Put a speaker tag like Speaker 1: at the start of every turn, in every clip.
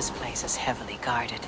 Speaker 1: This place is heavily guarded.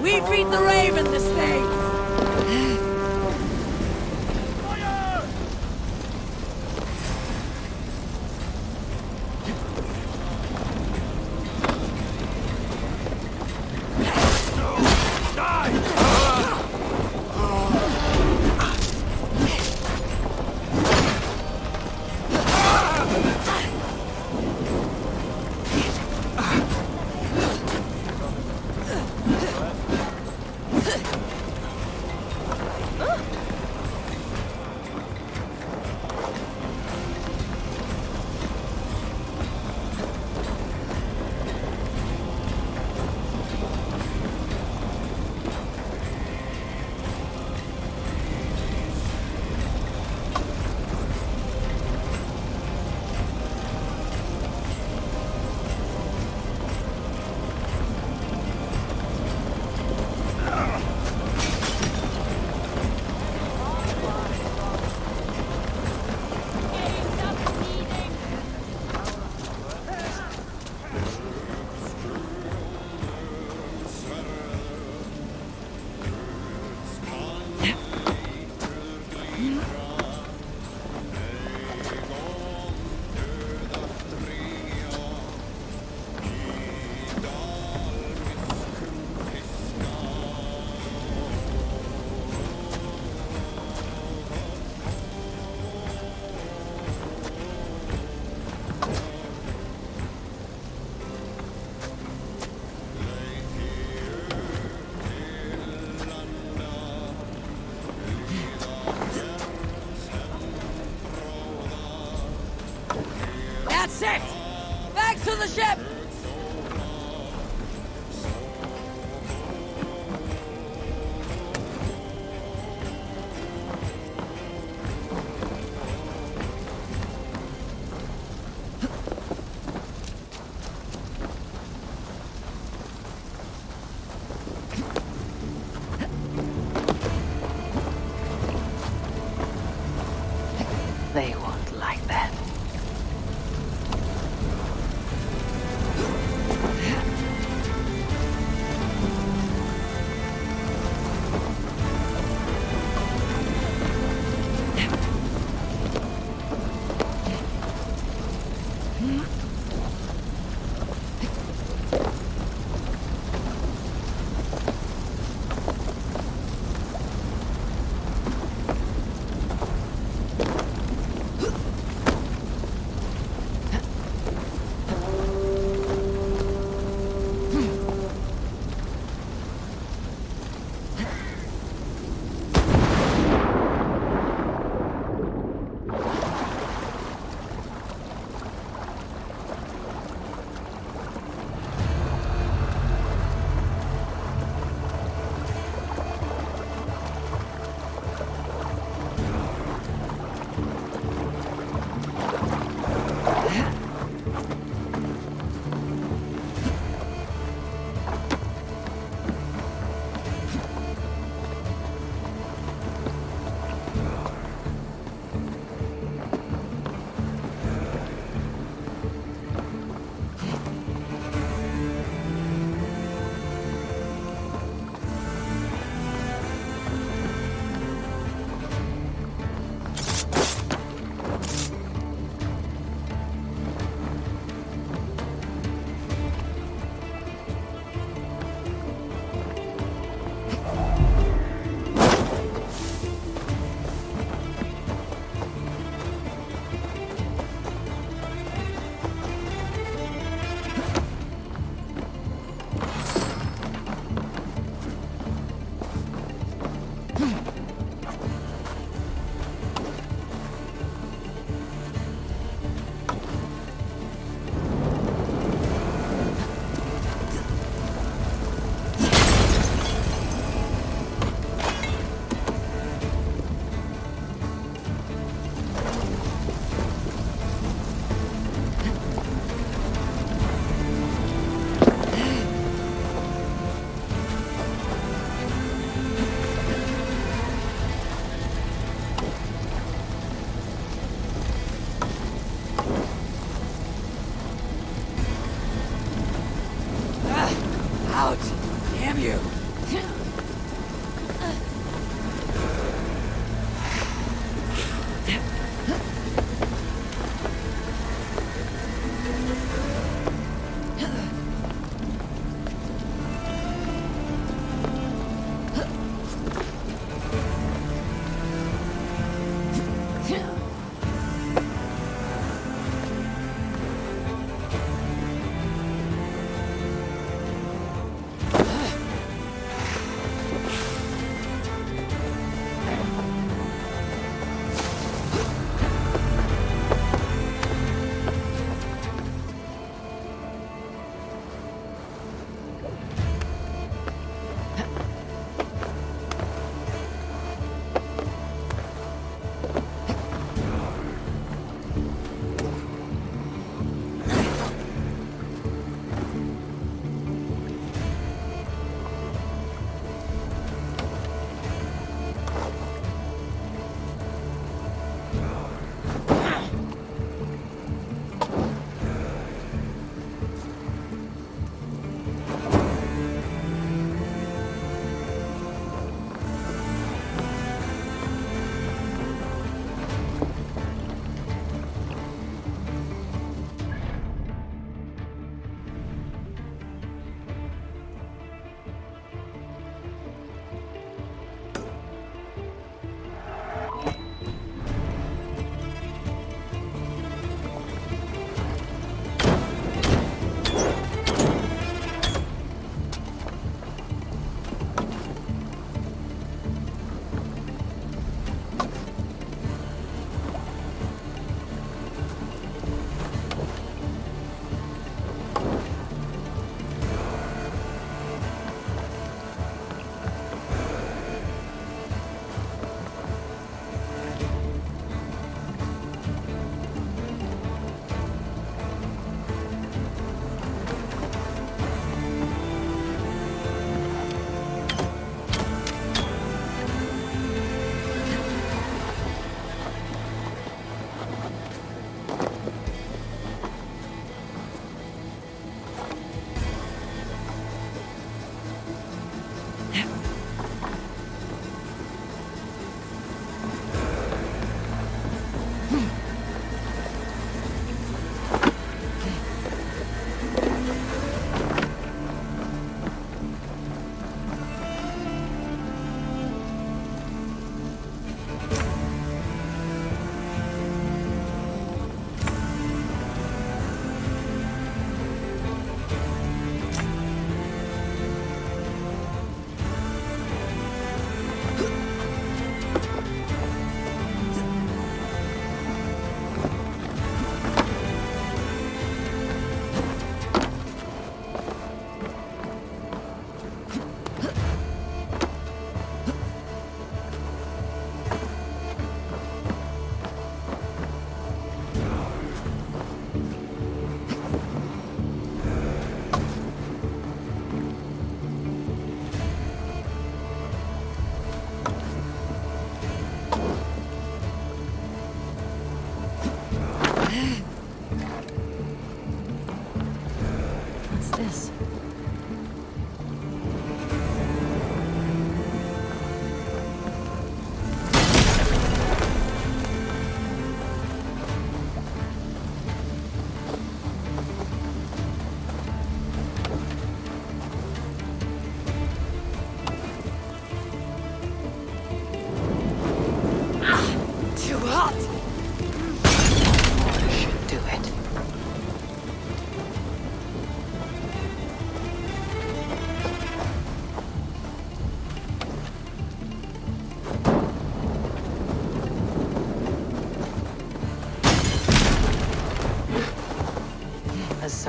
Speaker 1: We beat the Raven this day! That's it! Back to the ship!
Speaker 2: They won't like that.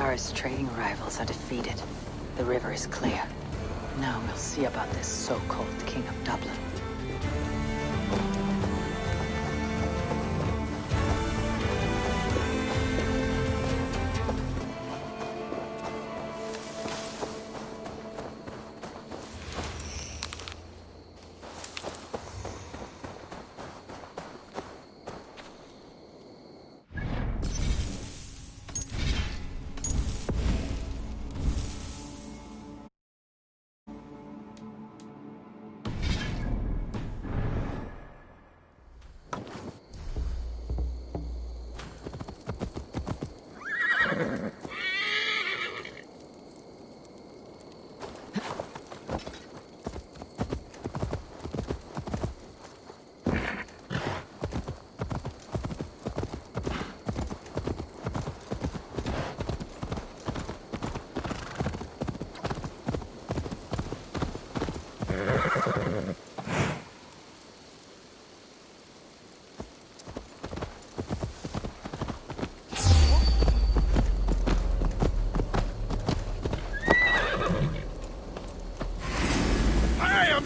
Speaker 2: Azar's trading rivals are defeated. The river is clear. Now we'll see about this so-called King of Dublin.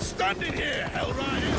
Speaker 3: Standing here, Hell Riding!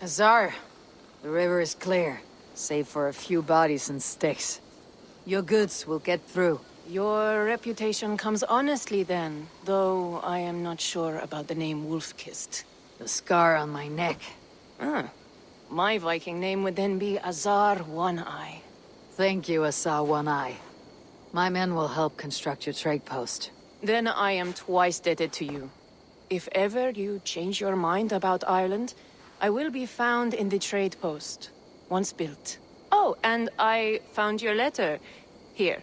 Speaker 2: Azar, the river is clear, save for a few bodies and sticks. Your goods will get through.
Speaker 4: Your reputation comes honestly then, though I am not sure about the name Wolf-Kissed.
Speaker 2: The scar on my neck.
Speaker 4: Ah, my Viking name would then be Azar One-Eye.
Speaker 2: Thank you, Azar One-Eye. My men will help construct your trade post.
Speaker 4: Then I am twice indebted to you. If ever you change your mind about Ireland, I will be found in the trade post, once built. Oh, and I found your letter. Here.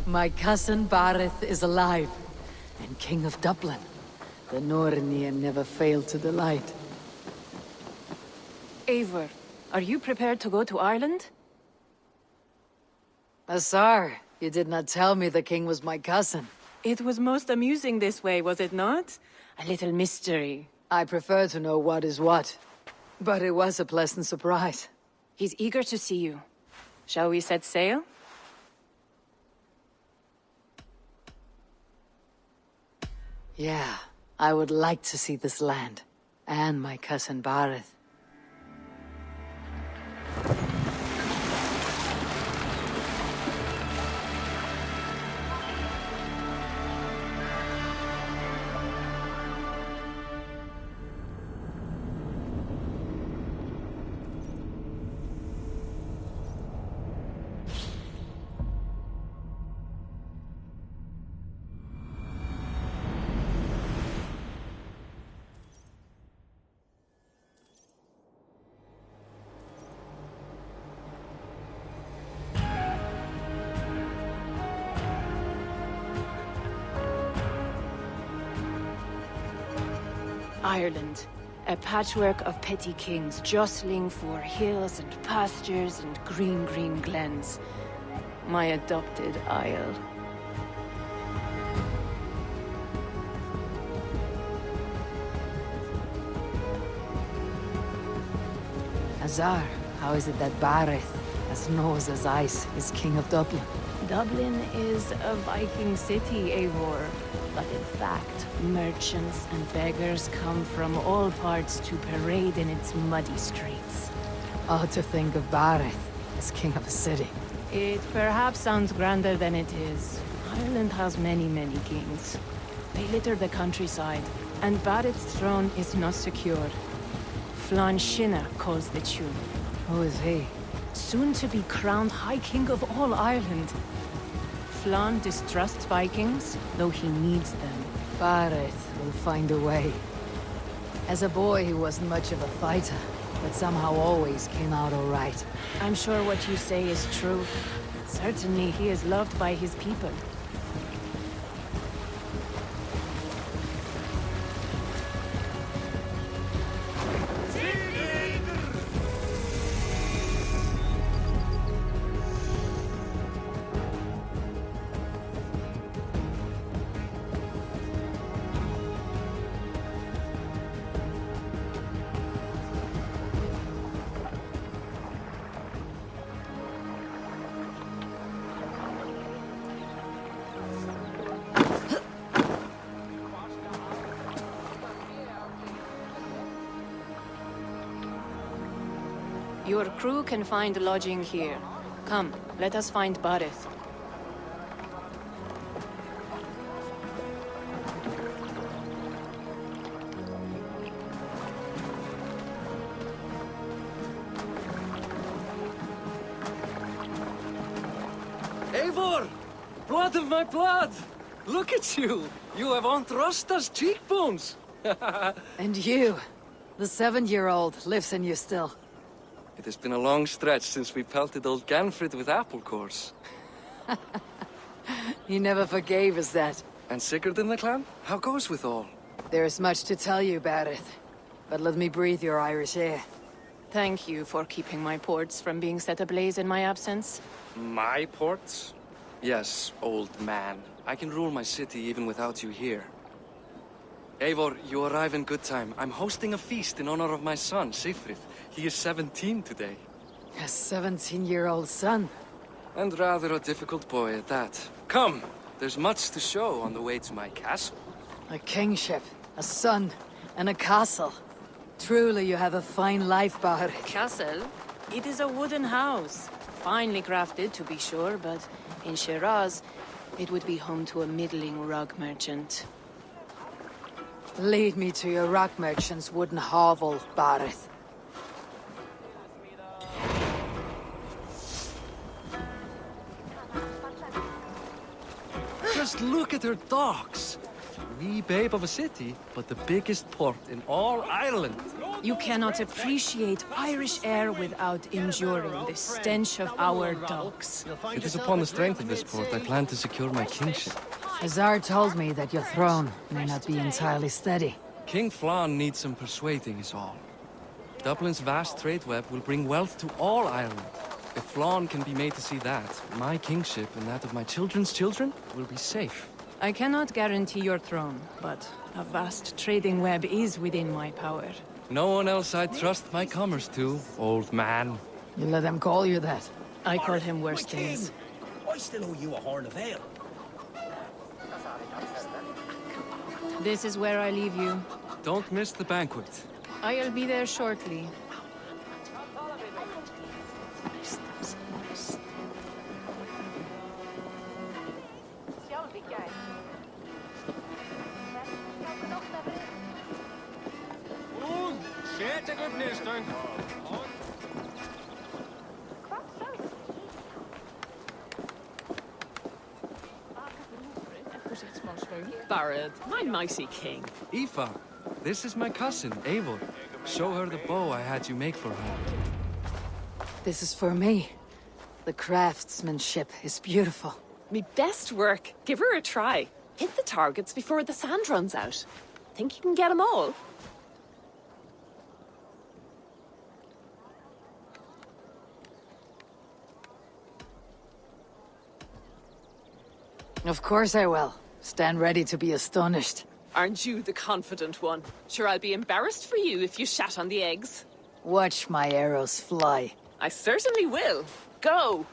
Speaker 2: My cousin Bareth is alive, and King of Dublin. The Nornir never failed to delight.
Speaker 4: Eivor, are you prepared to go to Ireland?
Speaker 2: Azar, you did not tell me the king was my cousin.
Speaker 4: It was most amusing this way, was it not? A little mystery.
Speaker 2: I prefer to know what is what. But it was a pleasant surprise.
Speaker 4: He's eager to see you. Shall we set sail?
Speaker 2: Yeah, I would like to see this land. And my cousin Bareth.
Speaker 4: Ireland. A patchwork of petty kings jostling for hills and pastures and green glens. My adopted Isle.
Speaker 2: Azar, how is it that Bareth, as nose as ice, is king of Dublin?
Speaker 4: Dublin is a Viking city, Eivor. But in fact, merchants and beggars come from all parts to parade in its muddy streets.
Speaker 2: Oh, to think of Bareth as king of a city.
Speaker 4: It perhaps sounds grander than it is. Ireland has many kings. They litter the countryside, and Bareth's throne is not secure. Flann Sinna calls the tune.
Speaker 2: Who is he?
Speaker 4: Soon to be crowned High King of all Ireland. Flann distrusts Vikings, though he needs them.
Speaker 2: Bareth will find a way. As a boy, he wasn't much of a fighter, but somehow always came out all right.
Speaker 4: I'm sure what you say is true. Certainly, he is loved by his people. Your crew can find lodging here. Come, let us find Bareth.
Speaker 5: Eivor! Blood of my blood! Look at you! You have Aunt Rosta's cheekbones!
Speaker 2: And you, the 7-year-old, lives in you still.
Speaker 5: It has been a long stretch since we pelted old Ganfrid with apple cores.
Speaker 2: He never forgave us that.
Speaker 5: And Sigurd in the clan? How goes with all?
Speaker 2: There is much to tell you, Bareth. But let me breathe your Irish air.
Speaker 4: Thank you for keeping my ports from being set ablaze in my absence.
Speaker 5: My ports? Yes, old man. I can rule my city even without you here. Eivor, you arrive in good time. I'm hosting a feast in honor of my son, Sigfrid. He is 17 today.
Speaker 2: A 17-year-old son.
Speaker 5: And rather a difficult boy at that. Come, there's much to show on the way to my castle.
Speaker 2: A kingship, a son, and a castle. Truly, you have a fine life, Bareth.
Speaker 4: Castle? It is a wooden house. Finely crafted, to be sure, but in Shiraz, it would be home to a middling rug merchant.
Speaker 2: Lead me to your rock merchant's wooden hovel, Bareth.
Speaker 5: Just look at her docks. Wee babe of a city, but the biggest port in all Ireland.
Speaker 4: You cannot appreciate Irish air without enduring the stench of our dogs.
Speaker 5: It is upon the strength of this port I plan to secure my kingship.
Speaker 2: Azar told me that your throne may not be entirely steady.
Speaker 5: King Flann needs some persuading is all. Dublin's vast trade web will bring wealth to all Ireland. If Flann can be made to see that, my kingship and that of my children's children will be safe.
Speaker 4: I cannot guarantee your throne, but a vast trading web is within my power.
Speaker 5: No one else I'd trust my commerce to, old man.
Speaker 2: You let them call you that.
Speaker 4: I call him worse things.
Speaker 3: I still owe you a horn of ale.
Speaker 4: This is where I leave you.
Speaker 5: Don't miss the banquet.
Speaker 4: I'll be there shortly.
Speaker 6: Barrett, my mighty king.
Speaker 5: Aoife, this is my cousin, Eivor. Show her the bow I had you make for her.
Speaker 2: This is for me. The craftsmanship is beautiful.
Speaker 6: Me best work. Give her a try. Hit the targets before the sand runs out. Think you can get them all?
Speaker 2: Of course I will. Stand ready to be astonished.
Speaker 6: Aren't you the confident one? Sure, I'll be embarrassed for you if you shat on the eggs.
Speaker 2: Watch my arrows fly.
Speaker 6: I certainly will. Go!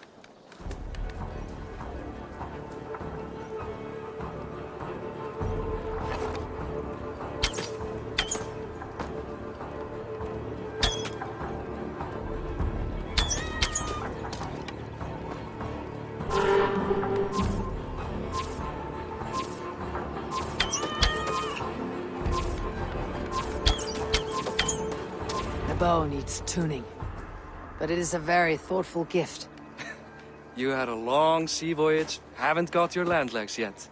Speaker 2: The bow needs tuning. But it is a very thoughtful gift.
Speaker 5: You had a long sea voyage, haven't got your land legs yet.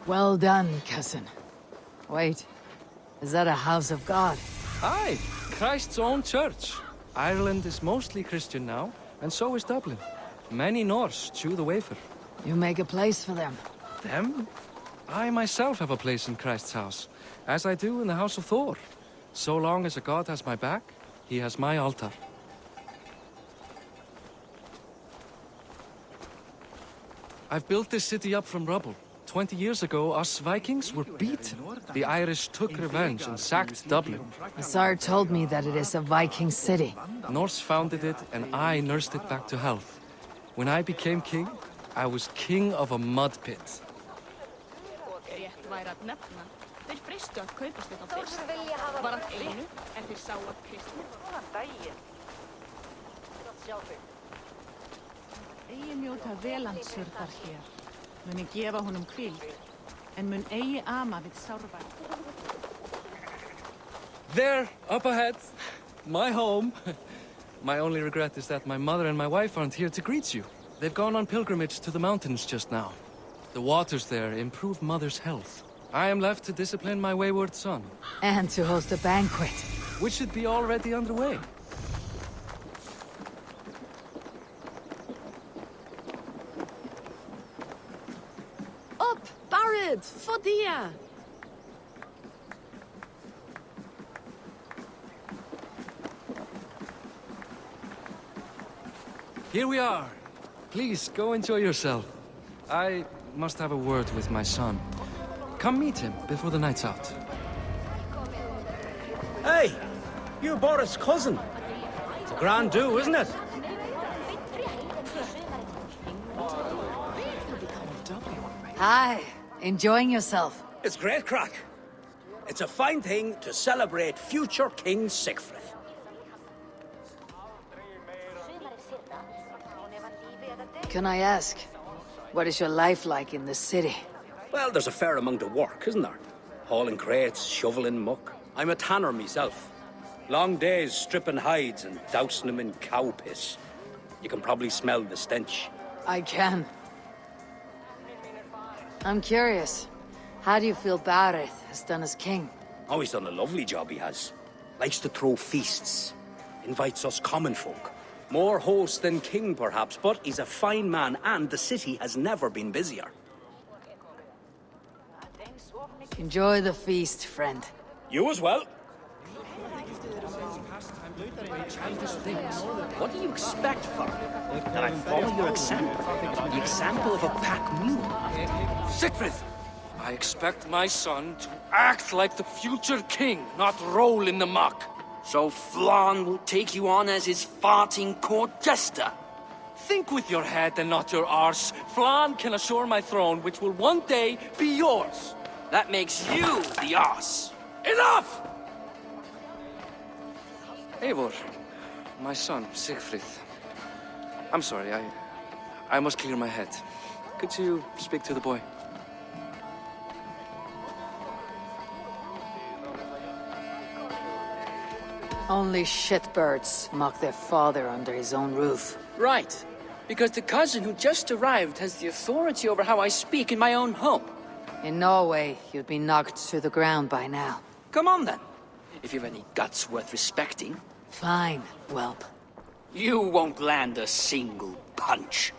Speaker 2: Well done, cousin. Wait, is that a house of God?
Speaker 5: Aye, Christ's own church. Ireland is mostly Christian now, and so is Dublin. Many Norse chew the wafer.
Speaker 2: You make a place for them.
Speaker 5: Them? I myself have a place in Christ's house, as I do in the House of Thor. So long as a god has my back, he has my altar. I've built this city up from rubble. 20 years ago, us Vikings were beaten. The Irish took revenge and sacked Dublin.
Speaker 2: Azar told me that it is a Viking city.
Speaker 5: Norse founded it, and I nursed it back to health. When I became king, I was king of a mud pit.
Speaker 7: Eigi njóta velandsurðar hér, muni gefa honum hvíld, en mun eigi ama við sárvæð.
Speaker 5: There, up ahead, my home. My only regret is that my mother and my wife aren't here to greet you. They've gone on pilgrimage to the mountains just now. The waters there improve mother's health. I am left to discipline my wayward son,
Speaker 2: And to host a banquet.
Speaker 5: which should be already underway.
Speaker 6: Up, Barrett! Fodia!
Speaker 5: Here we are. Please, go enjoy yourself. I must have a word with my son. Come meet him before the night's out.
Speaker 3: Hey, you're Boris' cousin. It's a grand do, isn't it?
Speaker 2: Hi, enjoying yourself.
Speaker 3: It's great crack. It's a fine thing to celebrate future King Sigfrid.
Speaker 2: Can I ask, what is your life like in the city?
Speaker 3: Well, there's a fair amount of work, isn't there? Hauling crates, shoveling muck. I'm a tanner myself. Long days stripping hides and dousing them in cow piss. You can probably smell the stench.
Speaker 2: I can. I'm curious. How do you feel Bareth has done as king?
Speaker 3: Oh, he's done a lovely job, he has. Likes to throw feasts. Invites us common folk. More host than king, perhaps, but he's a fine man, and the city has never been busier.
Speaker 2: Enjoy the feast, friend.
Speaker 3: You as well.
Speaker 8: What do you expect, father? That I follow your example? The example of a pack mule?
Speaker 5: Siegfried! I expect my son to act like the future king, not roll in the muck.
Speaker 8: So Flann will take you on as his farting court jester?
Speaker 5: Think with your head and not your arse. Flann can assure my throne, which will one day be yours.
Speaker 8: That makes you the ass.
Speaker 5: Enough! Eivor, my son, Siegfried. I'm sorry, I must clear my head. Could you speak to the boy?
Speaker 2: Only shitbirds mock their father under his own roof.
Speaker 8: Right. Because the cousin who just arrived has the authority over how I speak in my own home.
Speaker 2: In Norway, you'd be knocked to the ground by now.
Speaker 8: Come on then. If you've any guts worth respecting.
Speaker 2: Fine, whelp.
Speaker 8: You won't land a single punch.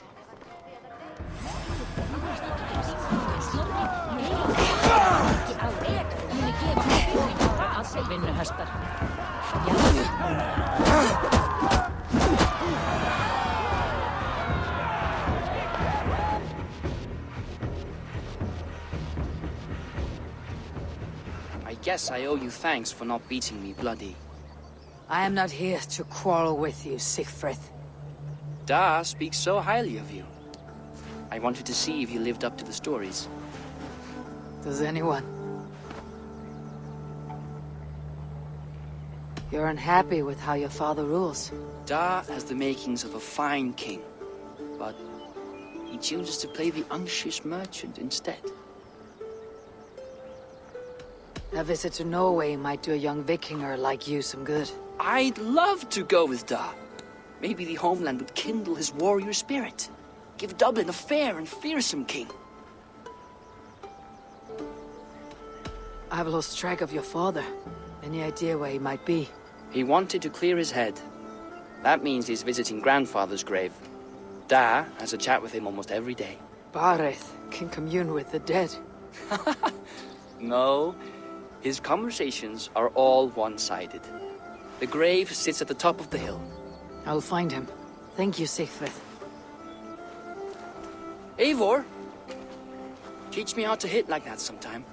Speaker 8: I guess I owe you thanks for not beating me bloody.
Speaker 2: I am not here to quarrel with you, Siegfried.
Speaker 8: Da speaks so highly of you. I wanted to see if you lived up to the stories.
Speaker 2: Does anyone? You're unhappy with how your father rules.
Speaker 8: Da has the makings of a fine king, but he chooses to play the unctuous merchant instead.
Speaker 2: A visit to Norway might do a young Vikinger like you some good.
Speaker 8: I'd love to go with Da. Maybe the homeland would kindle his warrior spirit. Give Dublin a fair and fearsome king.
Speaker 2: I've lost track of your father. Any idea where he might be?
Speaker 8: He wanted to clear his head. That means he's visiting grandfather's grave. Da has a chat with him almost every day.
Speaker 2: Bareth can commune with the dead.
Speaker 8: No, his conversations are all one-sided. The grave sits at the top of the hill.
Speaker 2: I'll find him. Thank you, Siegfried.
Speaker 8: Eivor, teach me how to hit like that sometime.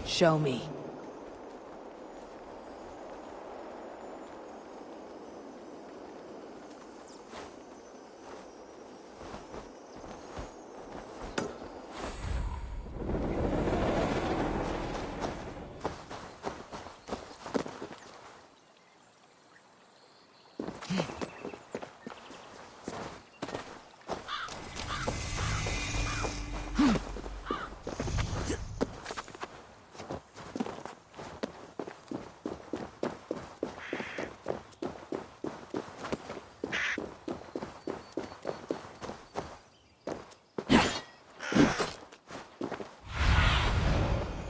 Speaker 2: Show me.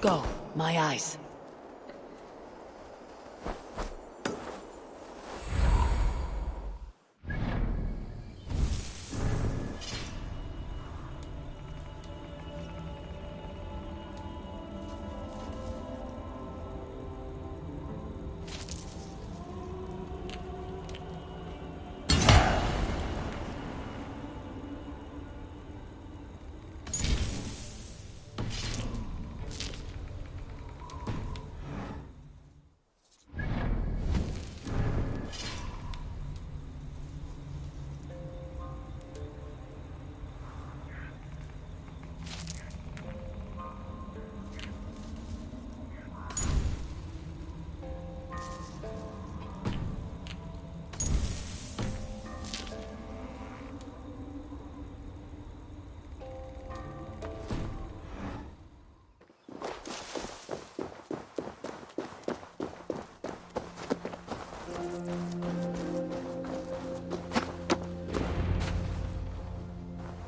Speaker 2: Go, my eyes.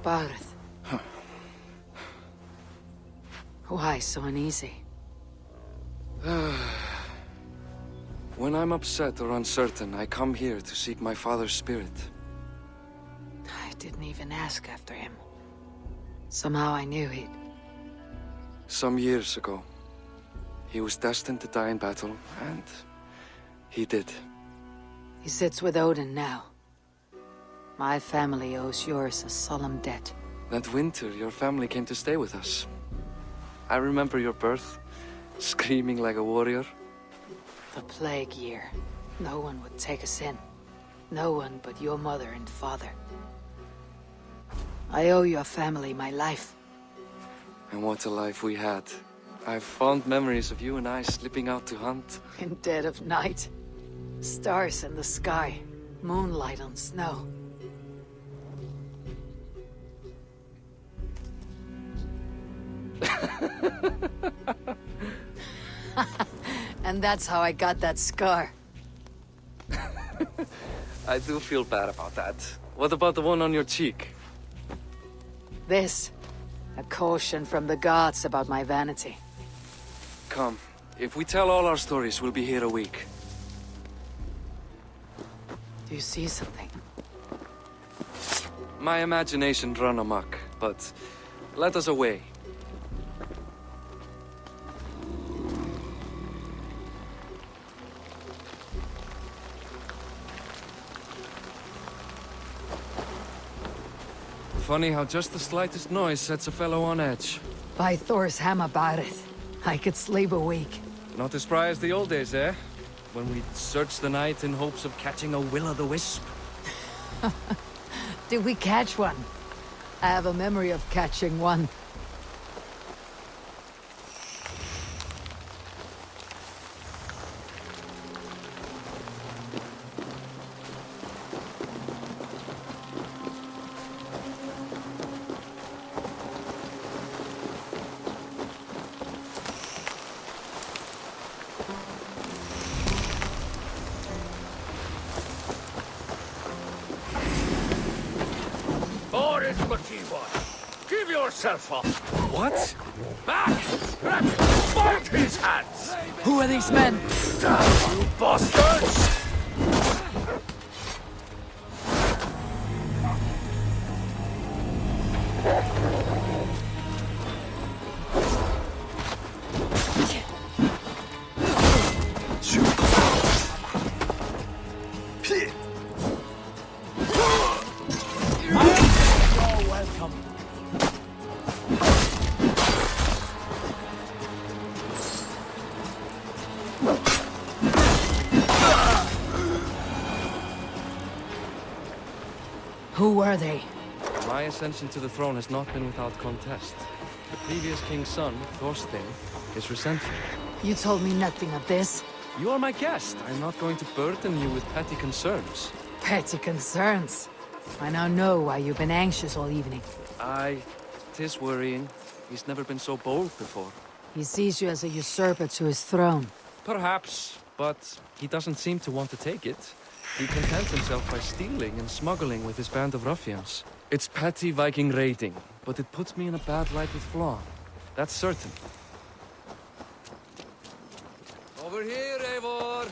Speaker 2: Barth. Why so uneasy?
Speaker 5: When I'm upset or uncertain, I come here to seek my father's spirit.
Speaker 2: I didn't even ask after him. Somehow I knew he'd...
Speaker 5: Some years ago, he was destined to die in battle, and he did.
Speaker 2: He sits with Odin now. My family owes yours a solemn debt.
Speaker 5: That winter, your family came to stay with us. I remember your birth, screaming like a warrior.
Speaker 2: The plague year. No one would take us in. No one but your mother and father. I owe your family my life.
Speaker 5: And what a life we had. I have fond memories of you and I slipping out to hunt.
Speaker 2: In dead of night. Stars in the sky. Moonlight on snow. And that's how I got that scar.
Speaker 5: I do feel bad about that. What about the one on your cheek?
Speaker 2: This. A caution from the gods about my vanity.
Speaker 5: Come. If we tell all our stories, we'll be here a week.
Speaker 2: Do you see something?
Speaker 5: My imagination run amok, but let us away. Funny how just the slightest noise sets a fellow on edge.
Speaker 2: By Thor's hammer, Barith. I could sleep a week.
Speaker 5: Not as spry as the old days, eh? When we'd search the night in hopes of catching a will-o'-the-wisp.
Speaker 2: Did we catch one? I have a memory of catching one.
Speaker 9: Give yourself up!
Speaker 5: What?
Speaker 9: Back! Grab both his hands!
Speaker 2: Who are these men?
Speaker 9: Damn you bastards!
Speaker 2: Who were they?
Speaker 5: My ascension to the throne has not been without contest. The previous king's son, Thorstein, is resentful.
Speaker 2: You told me nothing of this.
Speaker 5: You are my guest. I'm not going to burden you with petty concerns.
Speaker 2: Petty concerns. I now know why you've been anxious all evening.
Speaker 5: Aye, 'tis worrying. He's never been so bold before.
Speaker 2: He sees you as a usurper to his throne.
Speaker 5: Perhaps, but he doesn't seem to want to take it. He contents himself by stealing and smuggling with his band of ruffians. It's petty Viking raiding, but it puts me in a bad light with Flan. That's certain. Over here, Eivor!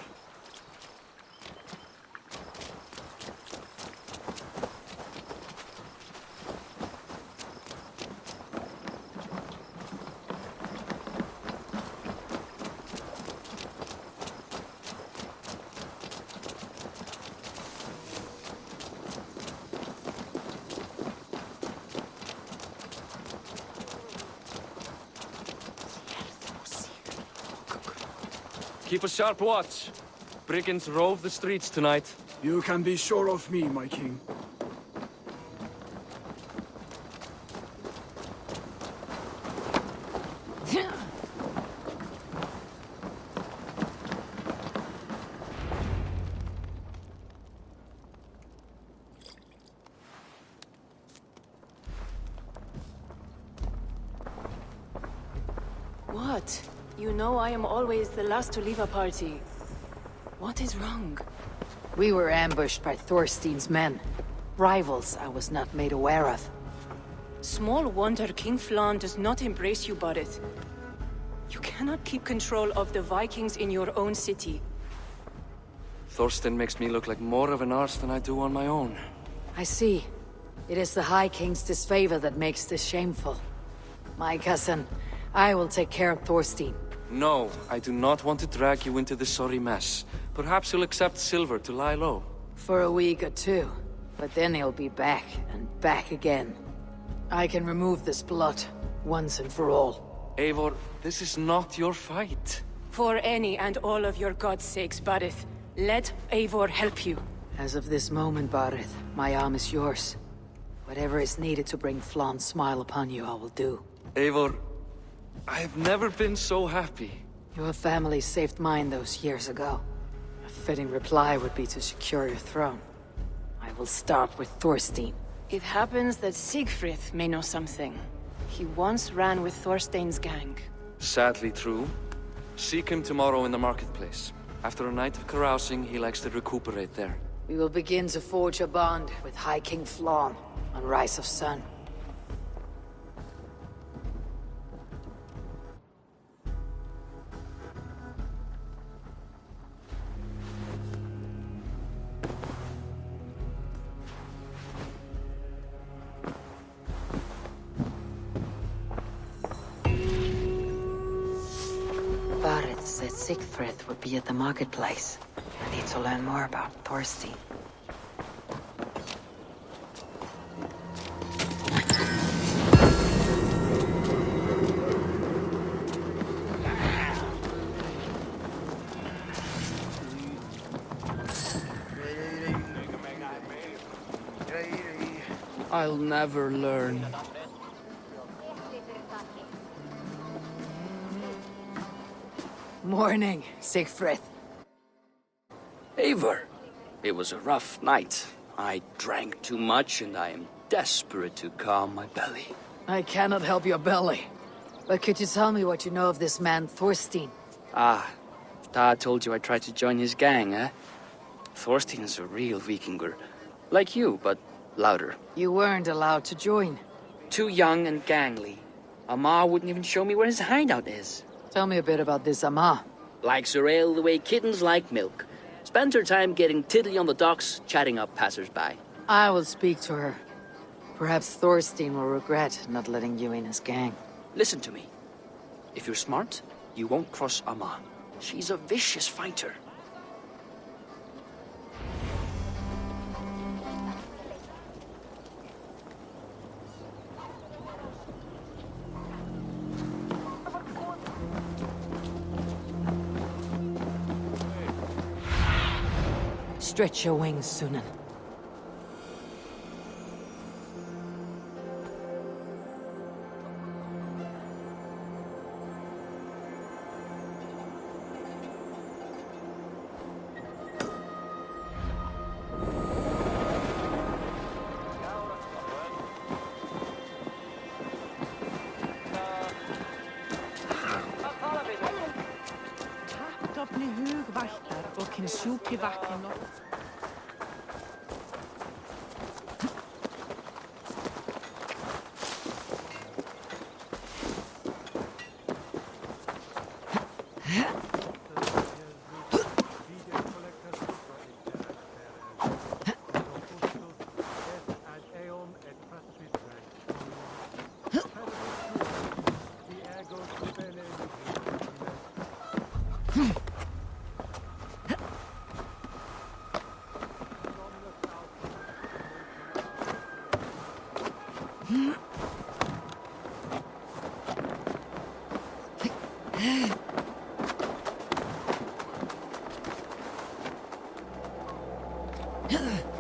Speaker 5: Keep a sharp watch. Brigands rove the streets tonight.
Speaker 10: You can be sure of me, my king.
Speaker 4: What? You know I am always the last to leave a party. What is wrong?
Speaker 2: We were ambushed by Thorstein's men. Rivals I was not made aware of.
Speaker 4: Small wonder King Flan does not embrace you, Barret. You cannot keep control of the Vikings in your own city.
Speaker 5: Thorstein makes me look like more of an arse than I do on my own.
Speaker 2: I see. It is the High King's disfavor that makes this shameful. My cousin, I will take care of Thorstein.
Speaker 5: No, I do not want to drag you into this sorry mess. Perhaps you'll accept silver to lie low.
Speaker 2: For a week or two. But then he'll be back, and back again. I can remove this blot, once and for all.
Speaker 5: Eivor, this is not your fight.
Speaker 4: For any and all of your god's sakes, Barret, let Eivor help you.
Speaker 2: As of this moment, Barret, my arm is yours. Whatever is needed to bring Flan's smile upon you, I will do.
Speaker 5: Eivor, I've never been so happy.
Speaker 2: Your family saved mine those years ago. A fitting reply would be to secure your throne. I will start with Thorstein.
Speaker 4: It happens that Siegfried may know something. He once ran with Thorstein's gang.
Speaker 5: Sadly true. Seek him tomorrow in the marketplace. After a night of carousing, he likes to recuperate there.
Speaker 2: We will begin to forge a bond with High King Flan on Rise of Sun. Barret said Siegfried would be at the marketplace. I need to learn more about Thorstein.
Speaker 8: I'll never learn.
Speaker 2: Morning, Siegfried.
Speaker 8: Eivor, it was a rough night. I drank too much and I am desperate to calm my belly.
Speaker 2: I cannot help your belly. But could you tell me what you know of this man, Thorstein?
Speaker 8: Ah, Dad told you I tried to join his gang, eh? Thorstein is a real Vikinger. Like you, but louder.
Speaker 2: You weren't allowed to join.
Speaker 8: Too young and gangly. Amar wouldn't even show me where his hideout is.
Speaker 2: Tell me a bit about this Amma.
Speaker 8: Likes her ale the way kittens like milk. Spends her time getting tiddly on the docks, chatting up passers-by.
Speaker 2: I will speak to her. Perhaps Thorstein will regret not letting you in his gang.
Speaker 8: Listen to me. If you're smart, you won't cross Amma. She's a vicious fighter.
Speaker 2: Stretch your wings, Sunan.
Speaker 7: Tapptofni hugvættar og kyn sjúki vatnin og...
Speaker 1: Ugh.